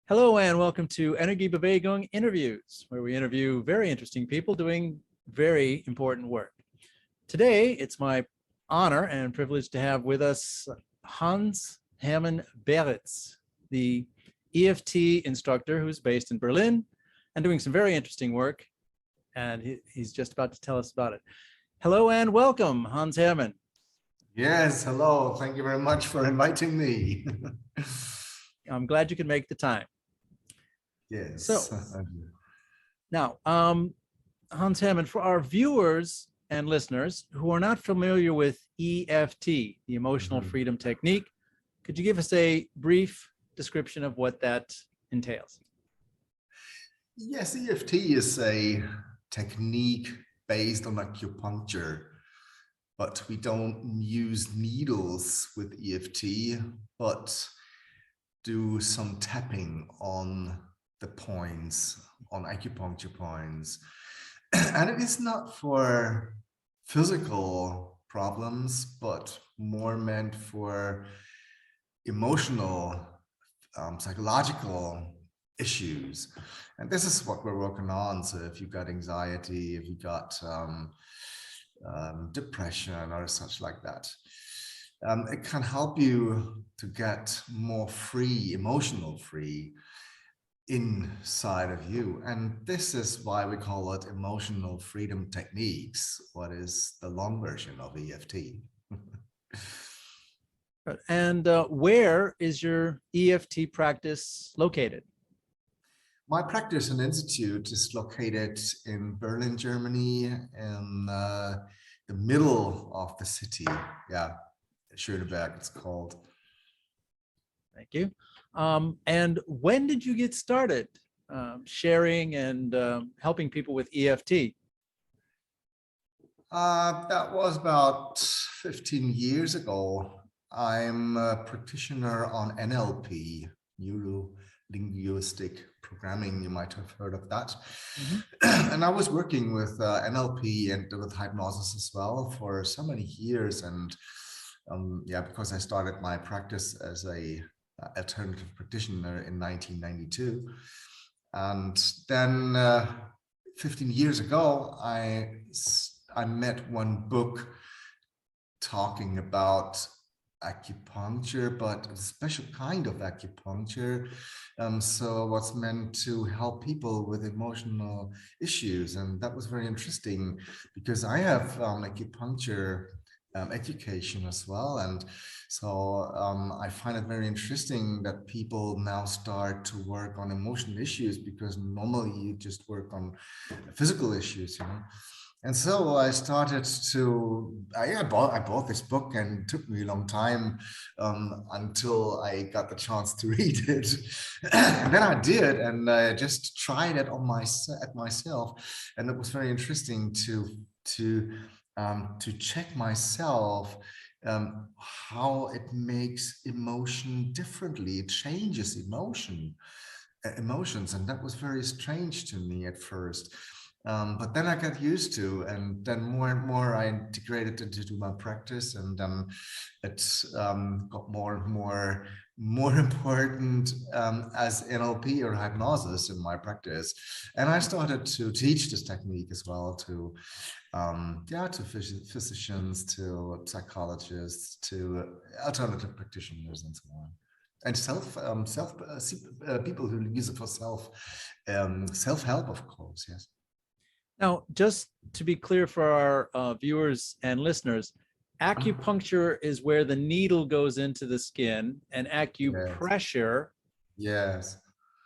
Hello and welcome to Energiebewegung Interviews, where we interview very interesting people doing very important work. Today, it's my honor and privilege to have with us Han-Hermann Baertz, the EFT instructor who's based in Berlin and doing some very interesting work. And he's just about to tell us about it. Hello and welcome, Hans-Hermann. Yes, hello. Thank you very much for inviting me. I'm glad you could make the time. Yes. So now, Hans-Hermann, for our viewers and listeners who are not familiar with EFT, the Emotional Freedom Technique, could you give us a brief description of what that entails? Yes, EFT is a technique based on acupuncture, but we don't use needles with EFT, but do some tapping on the points, on acupuncture points. And it is not for physical problems, but more meant for emotional, psychological issues. And this is what we're working on. So if you've got anxiety, if you've got depression or such like that, it can help you to get more free, emotional free inside of you. And this is why we call it emotional freedom techniques. What is the long version of EFT? And where is your EFT practice located? My practice and institute is located in Berlin, Germany, in the middle of the city. Yeah, Schöneberg it's called. Thank you. And when did you get started sharing and helping people with EFT? That was about 15 years ago. I'm a practitioner on NLP, Neuro-Linguistic Programming. You might have heard of that. And I was working with NLP and with hypnosis as well for so many years. And yeah, because I started my practice as a alternative practitioner in 1992. And then 15 years ago, I met one book talking about acupuncture, but a special kind of acupuncture. So what's meant to help people with emotional issues. And that was very interesting because I have acupuncture education as well. And so I find it very interesting that people now start to work on emotional issues, because normally you just work on physical issues, you know. And so I started to, I bought this book, and it took me a long time until I got the chance to read it. And then I did, and I just tried it on myself. And it was very interesting to check myself, how it makes emotion differently. It changes emotions, and that was very strange to me at first. But then I got used to, and then more and more I integrated it into my practice, and it got more and more important as NLP or hypnosis in my practice. And I started to teach this technique as well to physicians, to psychologists, to alternative practitioners, and so on. And people who use it for self-help, of course, yes. Now, just to be clear for our viewers and listeners, acupuncture is where the needle goes into the skin, and acupressure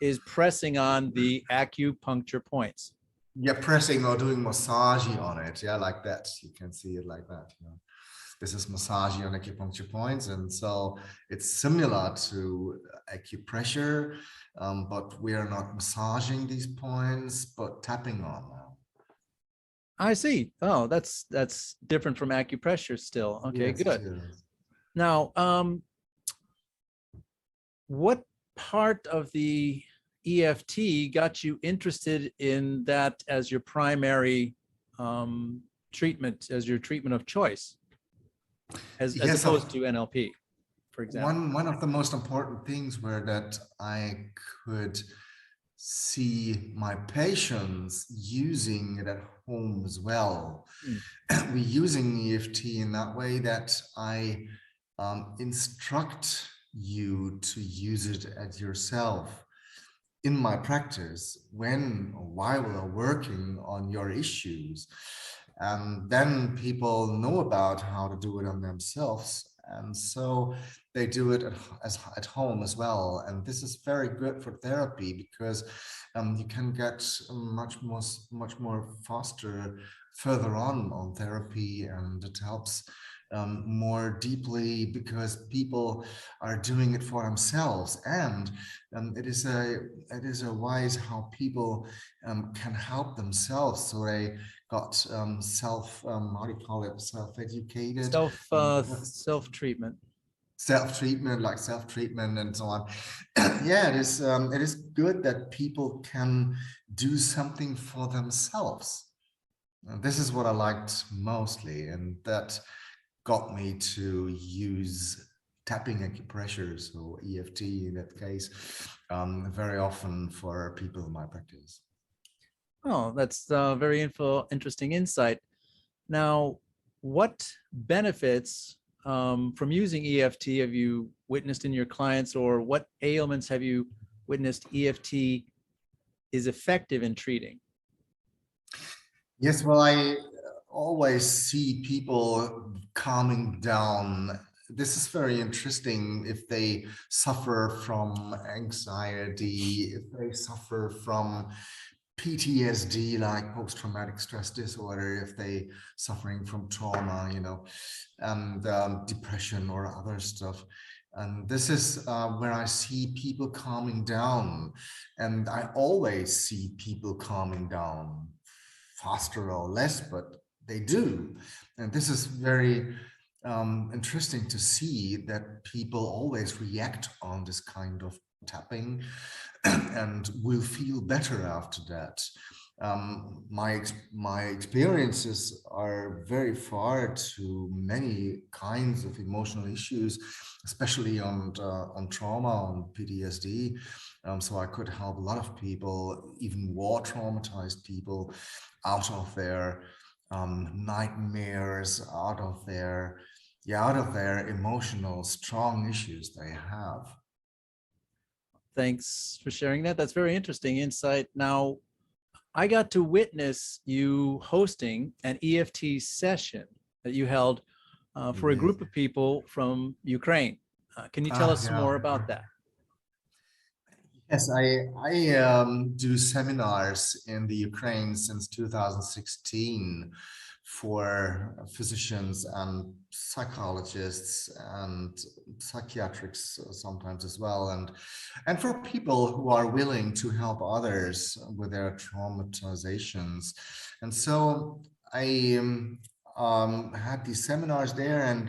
is pressing on the acupuncture points. Yeah, pressing or doing massage on it. Yeah, like that. You can see it like that. You know, this is massage on acupuncture points, and so it's similar to acupressure, but we are not massaging these points, but tapping on them. I see. Oh, that's different from acupressure still. Okay, yes, good. Now, what part of the EFT got you interested in that as your primary treatment, as your treatment of choice, as opposed to NLP? for example? One of the most important things were that I could see my patients using it at home as well. We're using EFT in that way that I instruct you to use it as yourself in my practice when or while we're working on your issues. And then people know about how to do it on themselves. And so they do it at home as well. And this is very good for therapy because you can get much more faster further on therapy, and it helps more deeply because people are doing it for themselves. And it is a wise how people can help themselves. So they got how do you call it, self-educated, Self-treatment. Self-treatment, like self-treatment and so on. Yeah, it is good that people can do something for themselves. And this is what I liked mostly, and that got me to use tapping acupressure, so EFT in that case, very often for people in my practice. Oh, that's very interesting insight. Now, what benefits from using EFT have you witnessed in your clients, or what ailments have you witnessed EFT is effective in treating? Yes, well, I always see people calming down. This is very interesting if they suffer from anxiety, if they suffer from PTSD, like post-traumatic stress disorder, if they suffering from trauma, and depression or other stuff. And this is where I see people calming down. And I always see people calming down, faster or less, but they do. And this is very interesting to see that people always react on this kind of tapping and will feel better after that. My experiences are very far to many kinds of emotional issues, especially on trauma, on PTSD. So I could help a lot of people, even war traumatized people, out of their nightmares, out of their emotional strong issues they have. Thanks for sharing that. That's very interesting insight. Now, I got to witness you hosting an EFT session that you held for a group of people from Ukraine. Can you tell us some more about that? Yes, I do seminars in the Ukraine since 2016 for physicians and psychologists and psychiatrists sometimes as well, and for people who are willing to help others with their traumatizations. And so I had these seminars there, and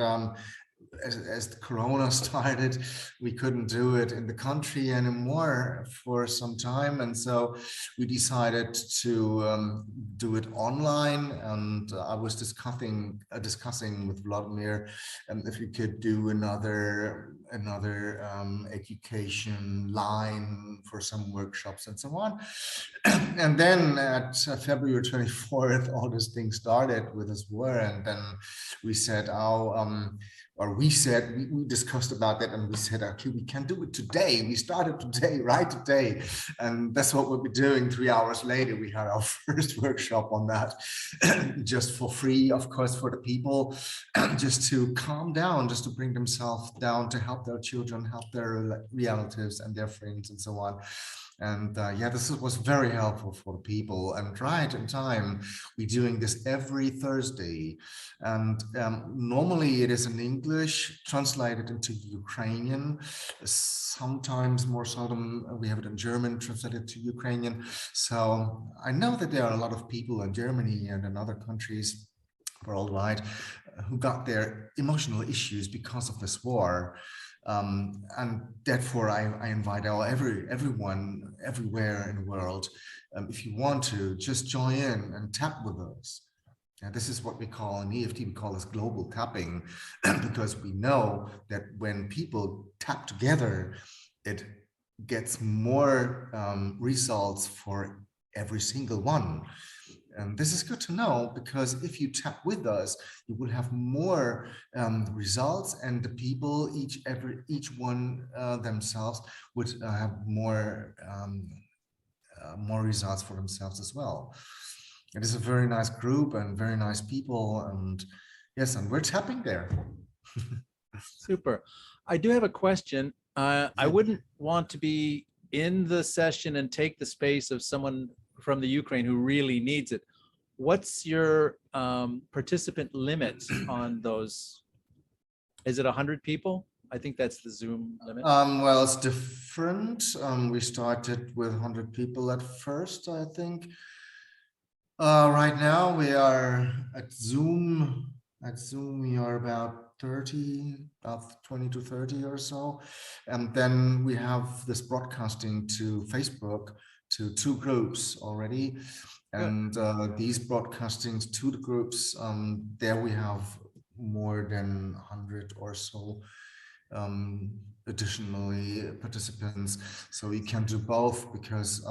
as the corona started, we couldn't do it in the country anymore for some time, and so we decided to do it online. And I was discussing with Vladimir if we could do another education line for some workshops and so on. And then at February 24th, all this thing started with this war, and then we said, we discussed about that, and we said, okay, we can do it today. We started today, right today. And that's what we'll be doing. 3 hours later, we had our first workshop on that, just for free, of course, for the people, just to calm down, just to bring themselves down, to help their children, help their relatives and their friends and so on. And this was very helpful for the people. And right in time, we're doing this every Thursday. And normally it is in English, translated into Ukrainian. Sometimes, more seldom, we have it in German, translated to Ukrainian. So I know that there are a lot of people in Germany and in other countries worldwide who got their emotional issues because of this war. And therefore, I invite everyone everywhere in the world, if you want to, just join in and tap with us. And this is what we call in EFT, we call this global tapping, because we know that when people tap together, it gets more results for every single one. And this is good to know, because if you tap with us, you will have more results, and the people, each one themselves would have more results for themselves as well. It is a very nice group and very nice people, and yes, and we're tapping there. Super. I do have a question. I wouldn't want to be in the session and take the space of someone from the Ukraine who really needs it. What's your participant limit on those? Is it 100 people? I think that's the Zoom limit. Well, it's different. We started with 100 people at first, I think. Right now we are at Zoom. At Zoom, we are about 30, about 20 to 30 or so. And then we have this broadcasting to Facebook to 2 groups already. And these broadcastings to the groups, there we have more than 100 or so additionally participants. So we can do both, because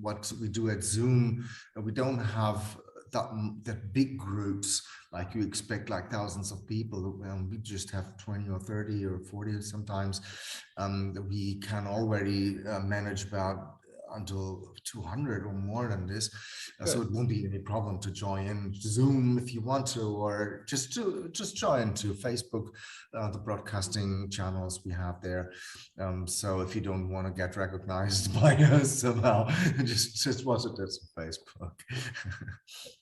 what we do at Zoom, we don't have that big groups like you expect, like thousands of people. We just have 20 or 30 or 40 sometimes. We can already manage about until 200 or more than this. So it won't be any problem to join in Zoom if you want to, or just join to Facebook, the broadcasting channels we have there. So if you don't want to get recognized by us somehow, just watch it as Facebook.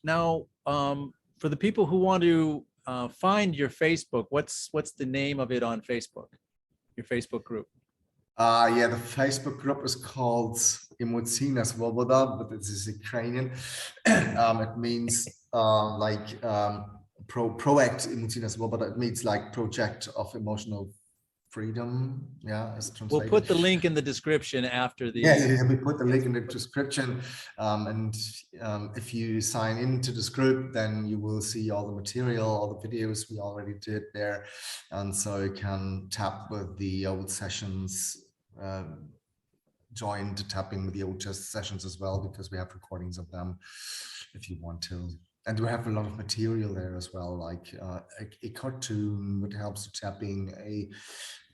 Now, for the people who want to find your Facebook, what's the name of it on Facebook, your Facebook group? Yeah, the Facebook group is called Emocina Svoboda, but it is Ukrainian. It means Project Emocina Svoboda. It means like project of emotional freedom. Yeah, it's translated. We'll put the link in the description after the. Yeah, we put the link in the description. And if you sign into this group, then you will see all the material, all the videos we already did there. And so you can tap with the old sessions, join the tapping with the old sessions as well, because we have recordings of them if you want to. And we have a lot of material there as well, like a cartoon which helps the tapping,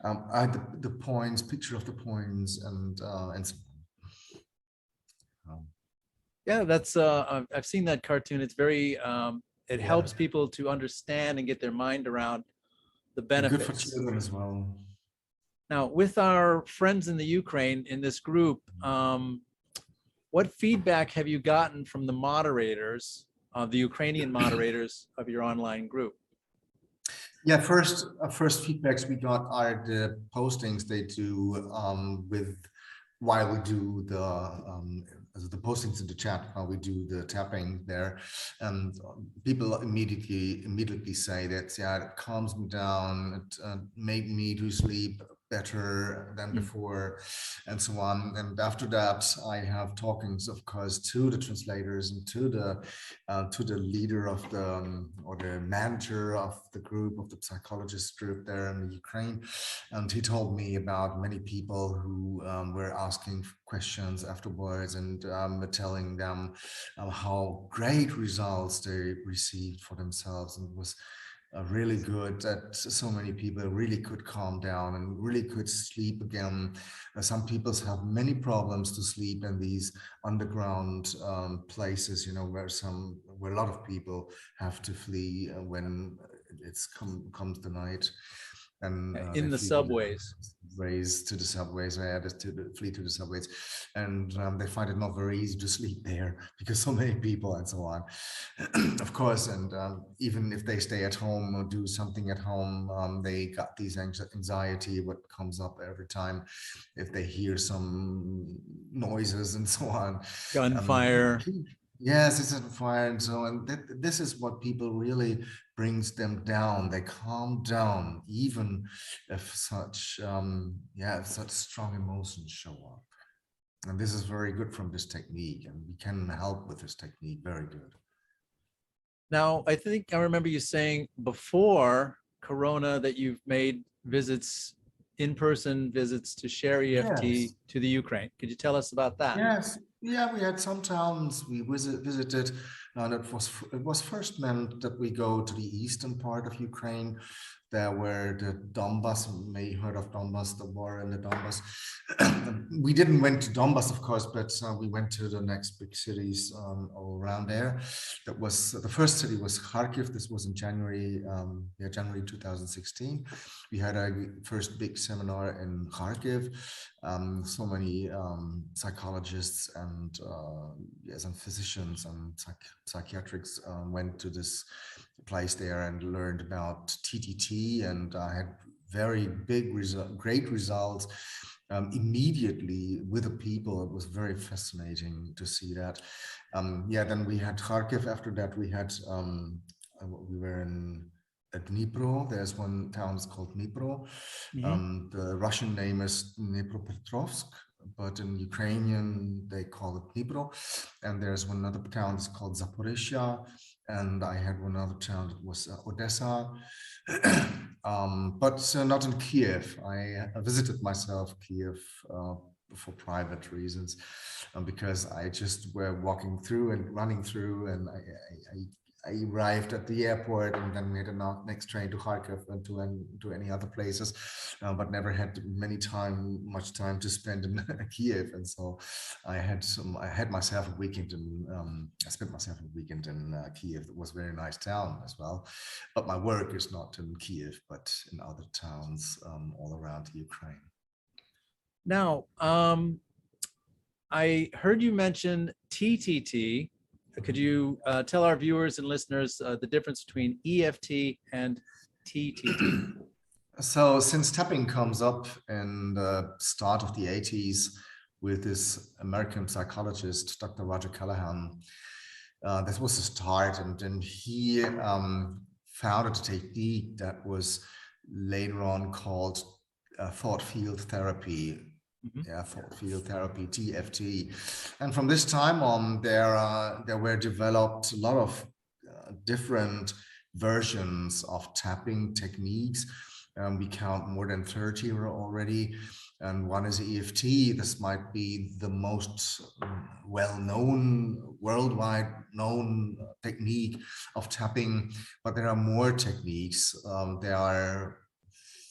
the points, picture of the points, and so on. Yeah, that's I've seen that cartoon. It's very it helps people to understand and get their mind around the benefits. Good for children as well. Now, with our friends in the Ukraine in this group, what feedback have you gotten from the moderators, the Ukrainian moderators of your online group? Yeah, first feedbacks we got are the postings they do while we do the postings in the chat, while we do the tapping there, and people immediately say that, yeah, it calms me down, it made me to sleep better than before, and so on. And after that, I have talkings, of course, to the translators and to the leader of or the manager of the group, of the psychologist group there in the Ukraine, and he told me about many people who were asking questions afterwards, and telling them how great results they received for themselves, and it was really good that so many people really could calm down and really could sleep again. Some people have many problems to sleep in these underground places, where a lot of people have to flee when comes the night. And in the subways, to the subways, flee to the subways, and they find it not very easy to sleep there because so many people and so on. Of course, and even if they stay at home or do something at home, they got these anxiety what comes up every time if they hear some noises and so on. Gunfire. Yes, it's a fire and so on. This is what people really brings them down. They calm down, even if such strong emotions show up. And this is very good from this technique, and we can help with this technique very good. Now, I think I remember you saying before Corona that you've made visits, in-person visits to share EFT Yes. to the Ukraine. Could you tell us about that? Yes, yeah, we had some towns we visited, and it was first meant that we go to the eastern part of Ukraine, there where the Donbas, you may heard of Donbas, the war in the Donbas. We didn't went to Donbas, of course, but we went to the next big cities all around there. That was the first city was Kharkiv. This was in January, January 2016. We had a first big seminar in Kharkiv. So many psychologists and yes, and physicians and psychiatrists went to this place there and learned about TTT, and I had very great results immediately with the people. It was very fascinating to see that. Yeah, then we had Kharkiv. After that, we had we were in Dnipro. There's one town it's called Dnipro. The Russian name is Dnipropetrovsk, but in Ukrainian they call it Dnipro. And there's one other town that's called Zaporizhia, and I had one other town that was Odessa, but not in Kiev. I visited myself Kiev for private reasons, because I just were walking through and running through, and I arrived at the airport, and then we had a next train to Kharkiv and to any other places, but never had much time to spend in Kiev. And so I had myself a weekend in, I spent myself a weekend in Kiev. It was a very nice town as well. But my work is not in Kiev, but in other towns all around Ukraine. Now, I heard you mention TTT. Could you tell our viewers and listeners the difference between EFT and TTT? So since tapping comes up in the start of the 80s with this American psychologist, Dr. Roger Callahan, this was the start, and then he founded a technique that was later on called thought field therapy. Yeah, thought field therapy, TFT. And from this time on, there were developed a lot of different versions of tapping techniques. We count more than 30 already. And one is EFT. This might be the most well-known, worldwide known technique of tapping, but there are more techniques. They are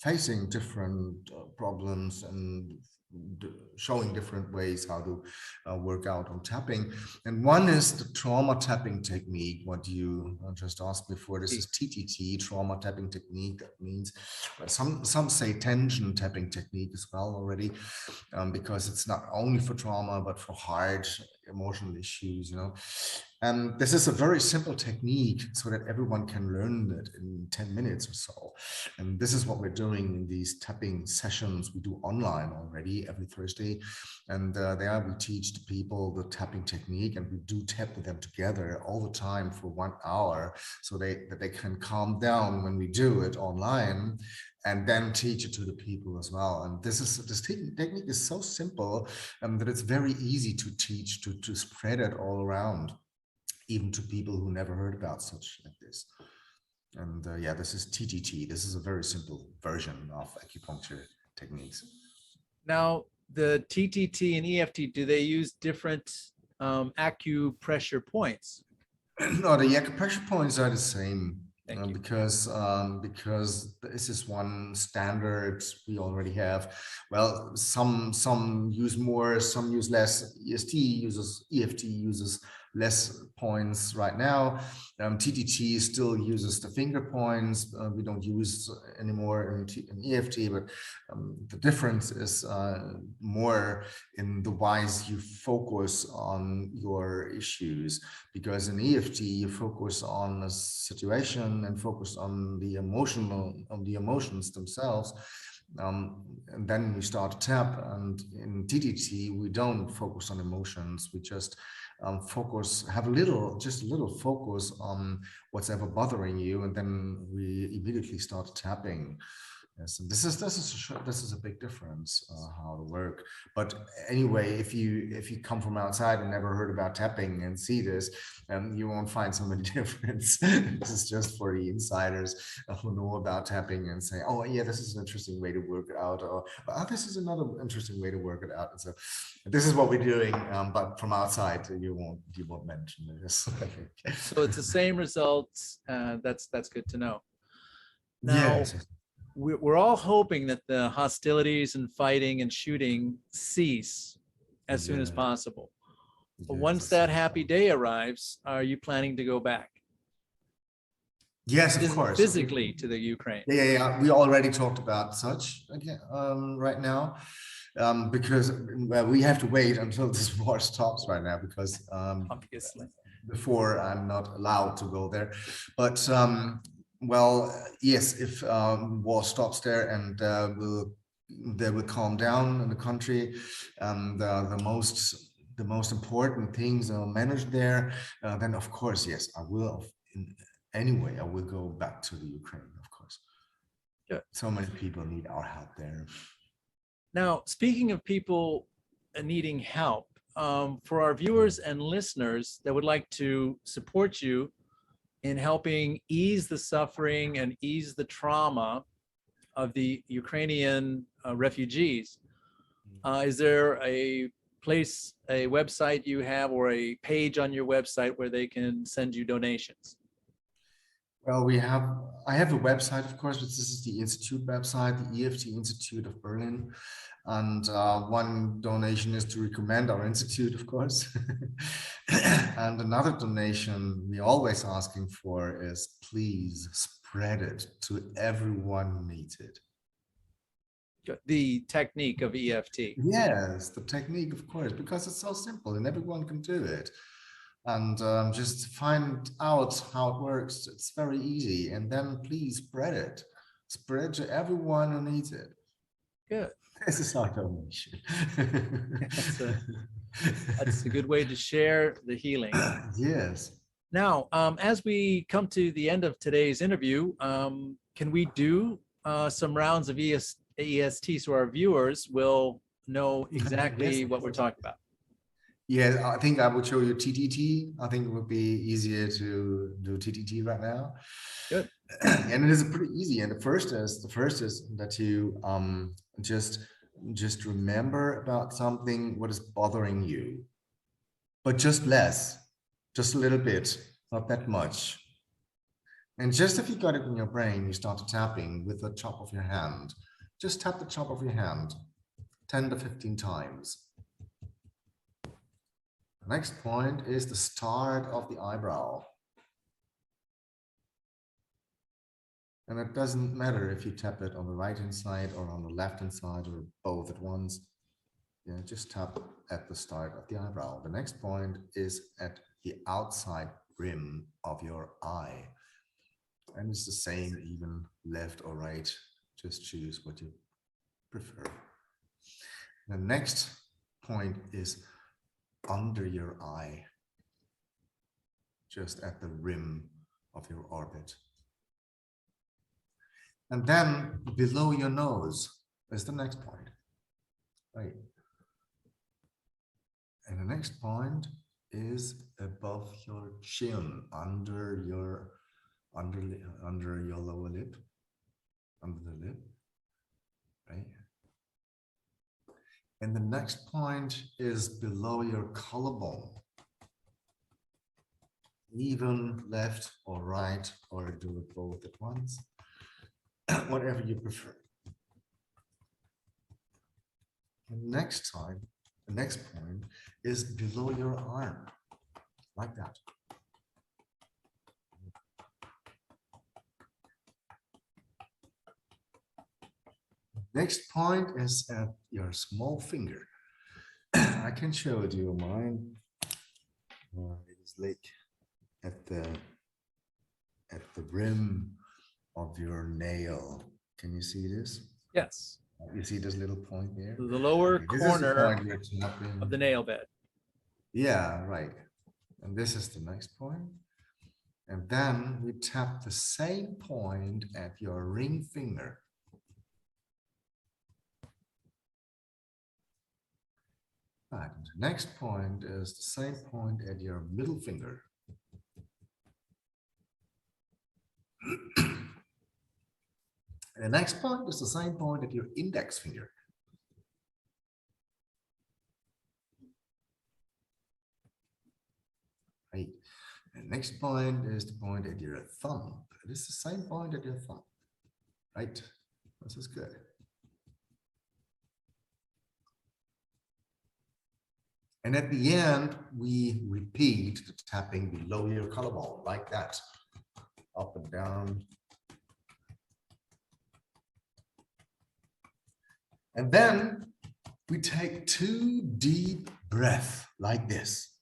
facing different problems and showing different ways how to work out on tapping. And one is the trauma tapping technique, what you just asked before. This is TTT, trauma tapping technique. That means some say tension tapping technique as well already, because it's not only for trauma, but for hard emotional issues, you know. And this is a very simple technique so that everyone can learn it in 10 minutes or so. And this is what we're doing in these tapping sessions we do online already every Thursday. And there we teach the people the tapping technique, and we do tap with them together all the time for 1 hour so that they can calm down when we do it online, and then teach it to the people as well. And this technique is so simple that it's very easy to teach, to spread it all around, even to people who never heard about such like this. And yeah, this is TTT. This is a very simple version of acupuncture techniques. Now, the TTT and EFT, do they use different acupressure points? No, the acupressure points are the same. Because this is one standard we already have. Well, some use more, some use less. EFT uses less points right now. TTT still uses the finger points. We don't use anymore in EFT, but the difference is more in the ways you focus on your issues, because in EFT you focus on a situation and focus on the emotions themselves. And then we start to tap, and in TTT we don't focus on emotions. We just have a little focus on what's ever bothering you, and then we immediately start tapping. Yes, and this is a big difference how to work. But anyway, if you come from outside and never heard about tapping and see this, you won't find so many difference. This is just for the insiders who know about tapping and say, oh yeah, this is an interesting way to work it out, or oh, this is another interesting way to work it out. And so this is what we're doing, but from outside you won't mention this. So it's the same results. That's good to know. Now, Yes. we're all hoping that the hostilities and fighting and shooting cease as soon as possible. But once that happy day arrives, are you planning to go back? Yes, of course. Physically to the Ukraine. Yeah. We already talked about such again right now, because we have to wait until this war stops right now, because Obviously. before I'm not allowed to go there. But well, yes, if war stops there and they will calm down in the country, the most important things are managed there, then of course, yes, I will. Anyway, I will go back to the Ukraine, of course. Good. So many people need our help there. Now, speaking of people needing help, for our viewers and listeners that would like to support you in helping ease the suffering and ease the trauma of the Ukrainian refugees, is there a place, a website you have, or a page on your website where they can send you donations? Well, I have a website, of course, but this is the Institute website, the EFT Institute of Berlin. And one donation is to recommend our institute, of course. And another donation we're always asking for is, please spread it to everyone who needs it. The technique of EFT. Yes, the technique, of course, because it's so simple and everyone can do it. And just find out how it works. It's very easy. And then please spread it. Spread it to everyone who needs it. Good. This is our donation. That's a good way to share the healing. Yes. Now, as we come to the end of today's interview, can we do some rounds of EST so our viewers will know exactly what we're talking about? Yeah, I think I will show you TTT. I think it would be easier to do TTT right now. Good. And it is pretty easy. And the first is that you just remember about something what is bothering you, but just less, just a little bit, not that much. And just if you got it in your brain, you start tapping with the top of your hand. Just tap the top of your hand 10 to 15 times. The next point is the start of the eyebrow. And it doesn't matter if you tap it on the right hand side or on the left hand side or both at once. Yeah, just tap at the start of the eyebrow. The next point is at the outside rim of your eye. And it's the same, even left or right. Just choose what you prefer. The next point is under your eye, just at the rim of your orbit. And then below your nose is the next point, right? And the next point is above your chin, under your lower lip, under the lip, right? And the next point is below your collarbone, even left or right, or do it both at once, whatever you prefer. The next point is below your arm, like that. Next point is at your small finger. I can show it to you mine. It is like at the rim of your nail. Can you see this? Yes. You see this little point there? The lower corner of the nail bed. Yeah, right. And this is the next point. And then we tap the same point at your ring finger. Right. The next point is the same point at your middle finger. And the next point is the same point at your index finger. Right. And the next point is the point at your thumb. It is the same point at your thumb. Right. This is good. And at the end, we repeat the tapping below your collarbone, like that. Up and down. And then we take 2 deep breaths, like this.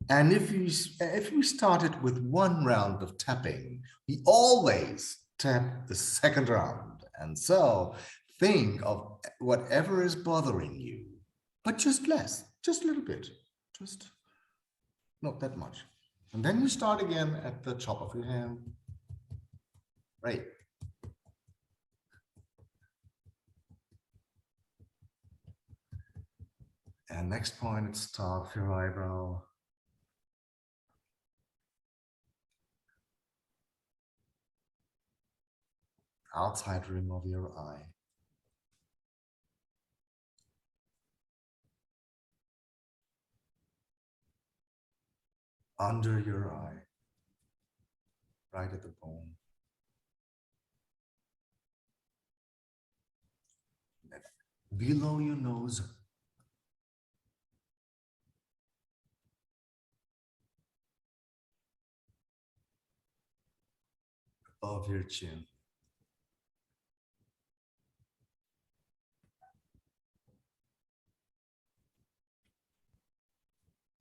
And if we started with 1 round of tapping, we always tap the second round. And so think of whatever is bothering you, but just less, just a little bit, just not that much. And then you start again at the top of your hand. Right. And next point, it's top of your eyebrow. Outside rim of your eye. Under your eye. Right at the bone. Below your nose. Above your chin.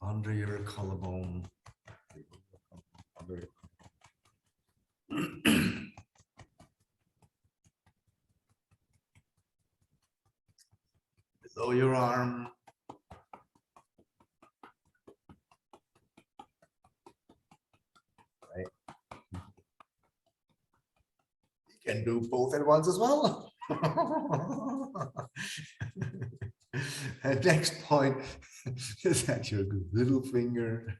Under your collarbone. Under below your arm. Right. You can do both at once as well. And next point is at your little finger.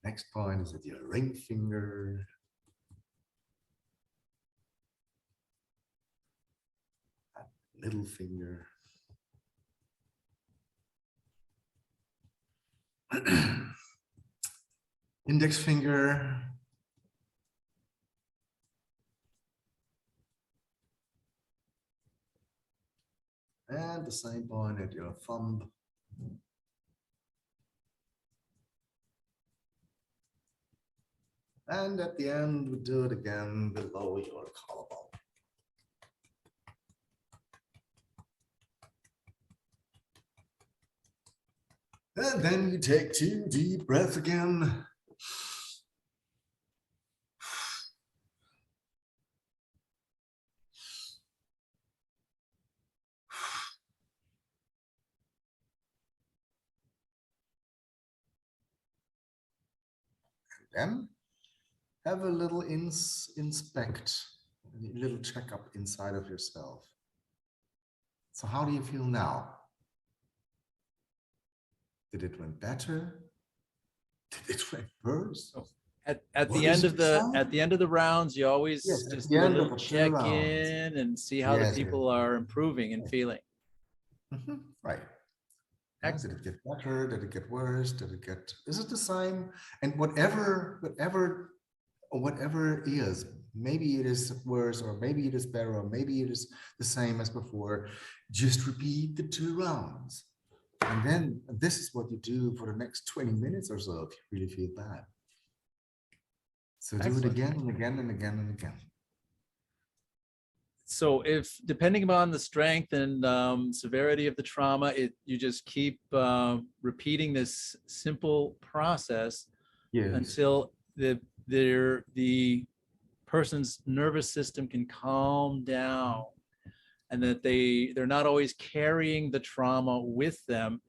Next point is at your ring finger. Middle finger. Index finger. And the same point at your thumb. And at the end, we do it again below your collarbone. And then you take 2 deep breaths again. Then have a little inspect, a little checkup inside of yourself. So how do you feel now? Did it went better? Did it went worse? At the end of the rounds, you always just do a little check in and see how the people are improving and feeling. Right. Did it get better? Did it get worse? Is it the same? And whatever is, maybe it is worse, or maybe it is better, or maybe it is the same as before. Just repeat the 2 rounds. And then this is what you do for the next 20 minutes or so if you really feel bad. So do it again and again and again and again. So if, depending upon the strength and severity of the trauma, you just keep repeating this simple process until the person's nervous system can calm down, and that they're not always carrying the trauma with them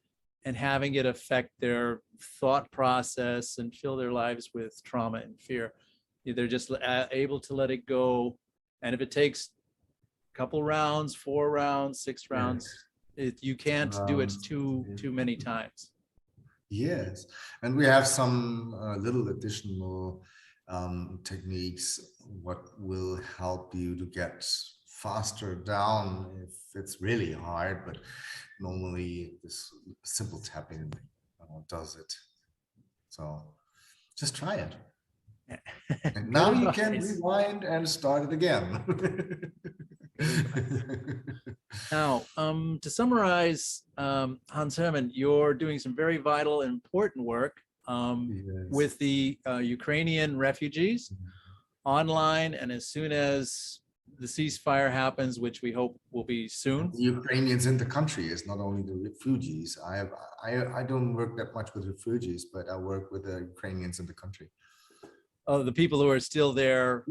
and having it affect their thought process and fill their lives with trauma and fear. They're just able to let it go. And if it takes a couple rounds, 4 rounds, 6 rounds, you can't do it too many times. Yes, and we have some little additional techniques what will help you to get faster down if it's really hard, but normally this simple tapping does it. So just try it. And now you can rewind and start it again. Now, to summarize, Hans-Hermann, you're doing some very vital and important work with the Ukrainian refugees online, and as soon as the ceasefire happens, which we hope will be soon. The Ukrainians in the country is not only the refugees. I don't work that much with refugees, but I work with the Ukrainians in the country. Oh, the people who are still there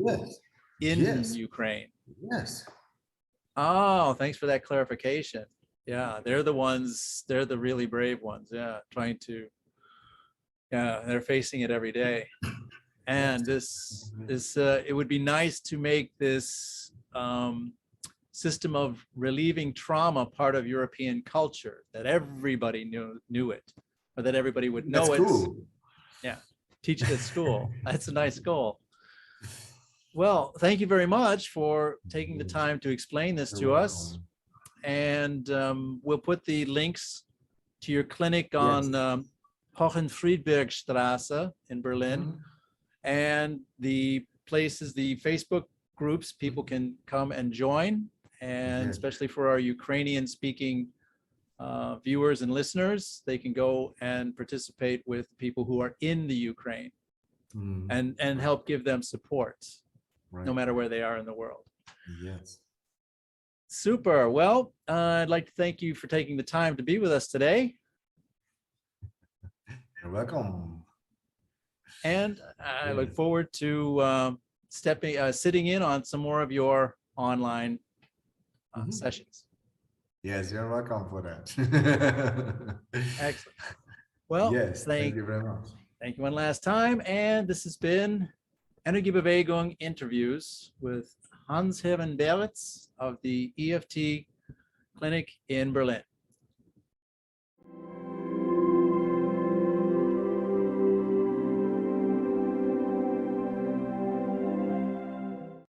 in Ukraine. Yes. Oh, thanks for that clarification. Yeah, they're the ones, they're the really brave ones. Yeah, trying to, they're facing it every day. And it would be nice to make this system of relieving trauma part of European culture, that everybody knew it, or that everybody would know it. Cool. Yeah, teach it at school. That's a nice goal. Well, thank you very much for taking the time to explain this to us. And we'll put the links to your clinic on Hohenfriedbergstrasse in Berlin, and the places, the Facebook groups people can come and join, and especially for our Ukrainian-speaking viewers and listeners, they can go and participate with people who are in the Ukraine and help give them support, no matter where they are in the world. Yes. Super. Well, I'd like to thank you for taking the time to be with us today. You're welcome. And I look forward to sitting in on some more of your online sessions. Yes, you're welcome for that. Excellent. Well, yes, thank you very much. Thank you one last time. And this has been Energiebewegung Interviews with Han-Hermann Baertz of the EFT Clinic in Berlin.